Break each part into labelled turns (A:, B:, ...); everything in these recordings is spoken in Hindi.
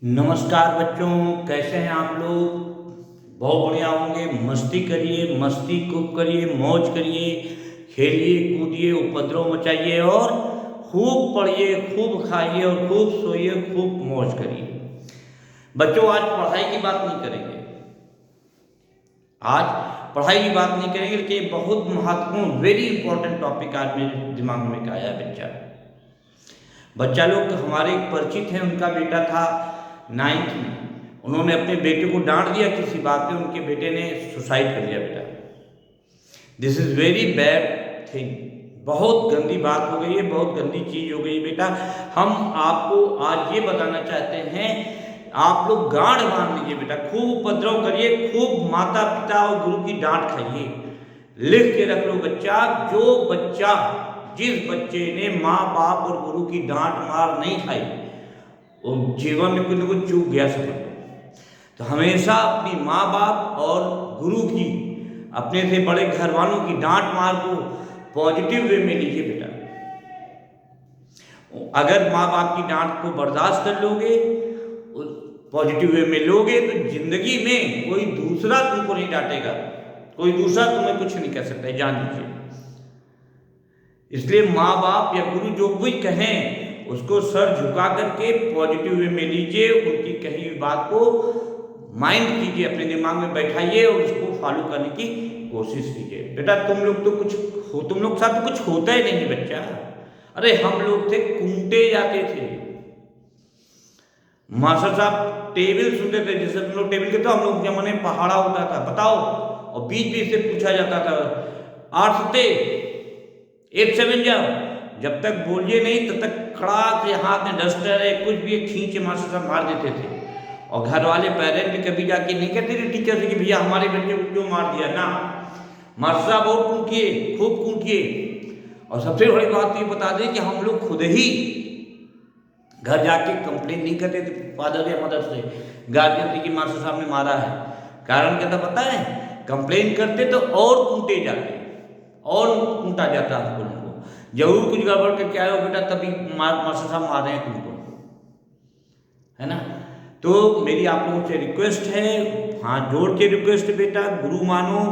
A: नमस्कार बच्चों, कैसे हैं आप लोग। बहुत बढ़िया होंगे। मस्ती करिए, मस्ती खूब करिए, मौज करिए, खेलिए कूदिए, उपद्रव मचाइए और खूब पढ़िए, खूब खाइए और खूब सोइए, खूब मौज करिए। बच्चों, आज पढ़ाई की बात नहीं करेंगे। आज पढ़ाई की बात नहीं करेंगे, लेकिन बहुत महत्वपूर्ण, वेरी इंपॉर्टेंट टॉपिक आज मेरे दिमाग में आया है। बच्चा लोग हमारे एक परिचित हैं, उनका बेटा था 9th में। उन्होंने अपने बेटे को डांट दिया किसी बात पे, उनके बेटे ने सुसाइड कर लिया। बेटा, this is very bad thing. बहुत गंदी बात हो गई है, बहुत गंदी चीज हो गई है। बेटा, हम आपको आज ये बताना चाहते हैं, आप लोग गांड बांध लीजिए। बेटा, खूब उपद्रव करिए, खूब माता पिता और गुरु की डांट खाइए। लिख के रख लो बच्चा, जिस बच्चे ने माँ बाप और गुरु की डांट मार नहीं खाई, वो जीवन में कुछ न कुछ चूक गया समझ लो। तो हमेशा अपनी माँ बाप और गुरु की, अपने से बड़े घर वालों की डांट मार को पॉजिटिव वे में लीजिए। बेटा, अगर माँ बाप की डांट को बर्दाश्त कर लोगे, पॉजिटिव वे में लोगे, तो जिंदगी में कोई दूसरा तुमको नहीं डांटेगा, कोई दूसरा तुम्हें कुछ नहीं कह सकता है, जान लीजिए। इसलिए माँ बाप या गुरु जो भी कहें, उसको सर झुका करके पॉजिटिव वे में लीजिए। उनकी कही हुई बात को माइंड कीजिए, अपने दिमाग में बैठाइए और उसको फॉलो करने की कोशिश कीजिए। बेटा, तुम लोग तो तुम लोग साथ तो कुछ होता ही नहीं है बच्चा। अरे हम लोग थे, कूटे जाते थे। मास्टर साहब टेबल सुनते थे, जैसे तुम लोग टेबल के, तो हम लोग जमाने में पहाड़ा होता था, बताओ, और बीच बीच से पूछा जाता था, 8 सत्ते 8 7 जाओ। जब तक बोलिए नहीं तब तक खड़ा के हाथ में डस्टर है, कुछ भी खींच के मास्टर साहब मार देते थे। और घर वाले पेरेंट भी कभी जाके नहीं कहते थे टीचर से कि भैया हमारे बच्चे को क्यों मार दिया। ना, मास्टर साहब और कूटिए, खूब कूटिए। और सबसे बड़ी बात ये बता दें कि हम लोग खुद ही घर जाके कंप्लेन नहीं करते थे फादर या मदर से, गार्जियन से, कि मास्टर साहब ने मारा है। कारण क्या था पता है? कंप्लेन करते तो और कूटे जाते, और कूटा जाता हमको। जरूर कुछ गड़बड़ करके आए हो बेटा, तभी मास्टर साहब मार रहे हैं तुमको, है ना। तो मेरी आप लोगों से रिक्वेस्ट है, हाथ जोड़ के रिक्वेस्ट है बेटा, गुरु मानो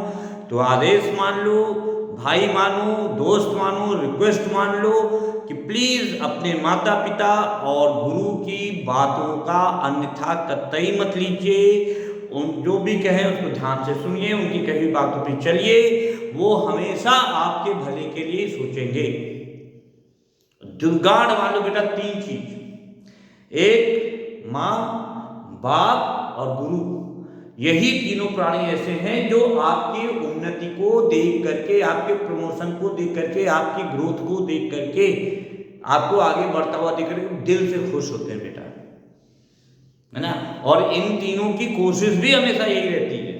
A: तो आदेश मान लो, भाई मानो, दोस्त मानो, रिक्वेस्ट मान लो कि प्लीज अपने माता पिता और गुरु की बातों का अन्यथा कतई मत लीजिए। उन जो भी कहें उसको ध्यान से सुनिए, उनकी कही हुई बातों पर चलिए, वो हमेशा आपके भले के लिए सोचेंगे। दुर्गाड़ मान लो बेटा, 3 चीज, एक माँ बाप और गुरु, यही तीनों प्राणी ऐसे हैं जो आपकी उन्नति को देख करके, आपके प्रमोशन को देख करके, आपकी ग्रोथ को देख करके, आपको आगे बढ़ता हुआ देख करके दिल से खुश होते हैं बेटा, है ना। और इन तीनों की कोशिश भी हमेशा यही रहती है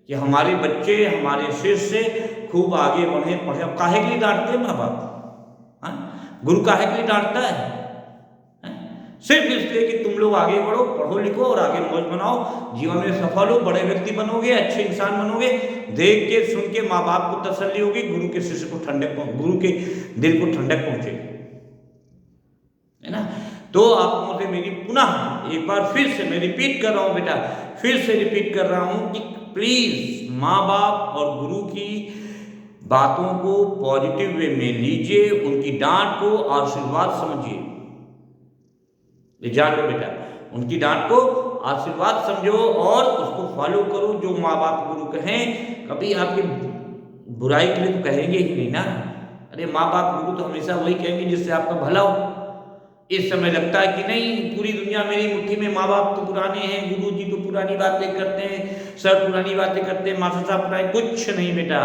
A: कि हमारे बच्चे, हमारे शिष्य खूब आगे बढ़े, पढ़े। काहे के लिए डांटते हैं माँ बाप? गुरु काहे के लिए डांटता है? सिर्फ इसलिए कि तुम लोग आगे बढ़ो, पढ़ो लिखो और आगे मौज बनाओ, जीवन में सफल हो, बड़े व्यक्ति बनोगे, अच्छे इंसान बनोगे। देख के सुन के माँ बाप को तसल्ली होगी, गुरु के शिष्य को ठंडक, गुरु के दिल को ठंडक पहुंचेगी, है ना। तो आप लोगों से मेरी पुनः एक बार फिर से मैं रिपीट कर रहा हूं बेटा, फिर से रिपीट कर रहा हूं कि प्लीज माँ बाप और गुरु की बातों को पॉजिटिव वे में लीजिए, उनकी डांट को आशीर्वाद समझिए। जान लो बेटा, उनकी डांट को आशीर्वाद समझो और उसको फॉलो करो। जो माँ बाप गुरु कहें, कभी आपकी बुराई के लिए तो कहेंगे ही नहीं ना। अरे माँ बाप गुरु तो हमेशा वही कहेंगे जिससे आपका भला हो। इस समय लगता है कि नहीं, पूरी दुनिया मेरी मुट्ठी में, माँ बाप तो पुराने हैं, गुरु जी तो पुरानी बातें करते हैं, सर पुरानी बातें करते हैं, मास्टर साहब पुराने। कुछ नहीं बेटा,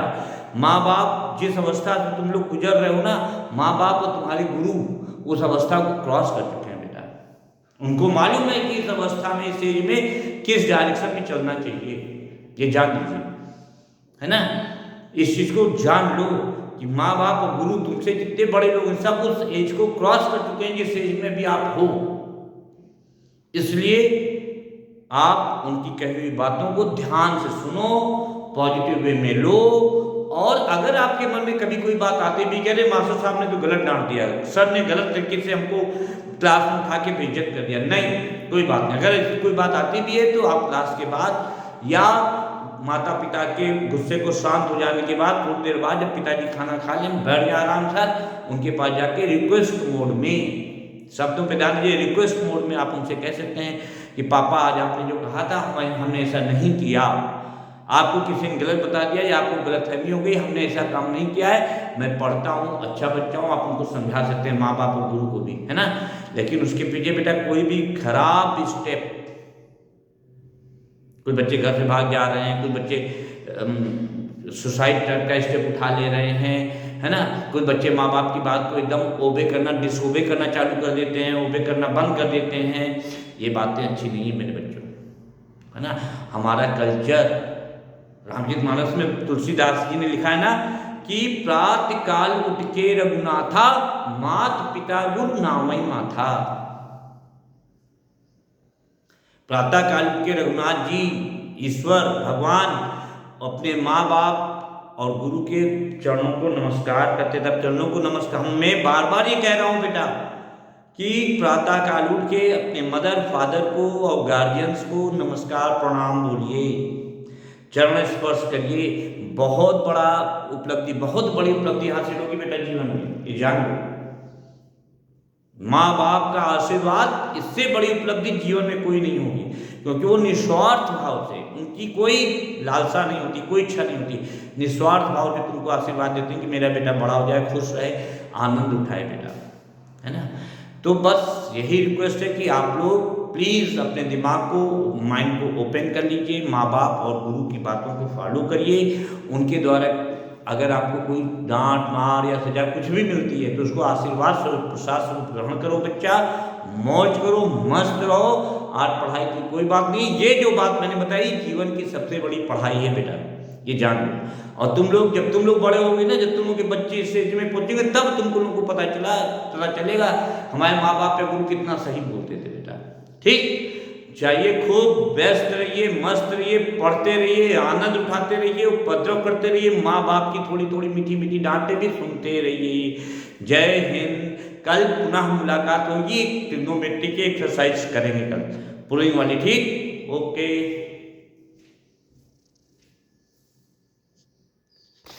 A: माँ बाप जिस अवस्था से तुम लोग गुजर रहे हो ना, माँ बाप और तुम्हारे गुरु उस अवस्था को क्रॉस कर चुके हैं बेटा। उनको मालूम है कि इस अवस्था में, इस एज में किस डायरेक्शन में चलना चाहिए, ये जान लीजिए, है ना। इस चीज को जान लो कि माँ बाप और गुरु तुमसे जितने बड़े लोग हैं, सब उस एज को क्रॉस कर चुके हैं जिस एज में भी आप हो। इसलिए आप उनकी कही हुई बातों को ध्यान से सुनो, पॉजिटिव वे में लो और अगर आपके मन में कभी कोई बात आती भी, कह रहे मास्टर साहब ने तो गलत डांट दिया, सर ने गलत तरीके से हमको क्लास में उठा के बेइज्जत कर दिया, नहीं कोई बात नहीं। अगर ऐसी कोई बात आती भी है तो आप क्लास के बाद या माता पिता के गुस्से को शांत हो जाने के बाद थोड़ी देर बाद जब पिताजी खाना खा लें, बैठ जाए आराम से, उनके पास जाके रिक्वेस्ट मोड में, शब्दों पे ध्यान दीजिए, रिक्वेस्ट मोड में आप उनसे कह सकते हैं कि पापा आज आपने जो कहा था हमने ऐसा नहीं किया, आपको किसी ने गलत बता दिया या आपको गलतफहमी हो गई, हमने ऐसा काम नहीं किया है, मैं पढ़ता हूँ, अच्छा बच्चा हूँ, आप उनको समझा सकते हैं, माँ बाप और गुरु को भी, है ना। लेकिन उसके पीछे बेटा कोई भी खराब स्टेप, कोई बच्चे घर से भाग जा रहे हैं, कोई बच्चे सुसाइड का स्टेप उठा ले रहे हैं, है ना, कोई बच्चे माँ बाप की बात को एकदम ओबे करना, डिसओबे करना चालू कर देते हैं, ओबे करना बंद कर देते हैं, ये बातें अच्छी नहीं है मेरे बच्चों, है ना। हमारा कल्चर, रामचरित मानस में तुलसीदास जी ने लिखा है ना कि प्रातः काल उठ के रघुनाथा, मात पिता गुरु नामई माथा। प्रातः काल उठ के रघुनाथ जी, ईश्वर भगवान अपने माँ बाप और गुरु के चरणों को नमस्कार करते, तब चरणों को नमस्कार, मैं बार बार ये कह रहा हूँ बेटा कि प्रातः काल उठ के अपने मदर फादर को और गार्जियंस को नमस्कार प्रणाम बोलिए, चरण स्पर्श करिए, बहुत बड़ा उपलब्धि, बहुत बड़ी उपलब्धि हासिल होगी बेटा जीवन में, ये जान लो। माँ बाप का आशीर्वाद, इससे बड़ी उपलब्धि जीवन में कोई नहीं होगी, क्योंकि वो निस्वार्थ भाव से, उनकी कोई लालसा नहीं होती, कोई इच्छा नहीं होती, निस्वार्थ भाव से तुमको आशीर्वाद देते हैं कि मेरा बेटा बड़ा हो जाए, खुश रहे, आनंद उठाए बेटा, है ना। तो बस यही रिक्वेस्ट है कि आप लोग प्लीज़ अपने दिमाग को, माइंड को ओपन कर लीजिए, माँ बाप और गुरु की बातों को फॉलो करिए, उनके द्वारा अगर आपको कोई डांट मार या सजा कुछ भी मिलती है तो उसको आशीर्वाद स्वरूप, प्रसाद स्वरूप ग्रहण करो बच्चा, मौज करो, मस्त रहो, आज पढ़ाई की कोई बात नहीं, ये जो बात मैंने बताई जीवन की सबसे बड़ी पढ़ाई है बेटा, ये जान लो। और तुम लोग, जब तुम लोग बड़े होगे ना, जब तुम लोग के बच्चे इस स्टेज में पहुंचेंगे, तब तुमको लोगों को पता चलेगा हमारे माँ बाप या गुरु कितना सही बोलते थे बेटा। ठीक, चाहिए खूब व्यस्त रहिए, मस्त रहिए, पढ़ते रहिए, आनंद उठाते रहिए, उपद्रव करते रहिए, माँ बाप की थोड़ी थोड़ी मीठी मीठी डांटें भी सुनते रहिए। जय हिंद। कल पुनः मुलाकात होगी, ट्रिग्नोमेट्री की एक्सरसाइज करेंगे कल, पुलिंग वाली, ठीक, ओके।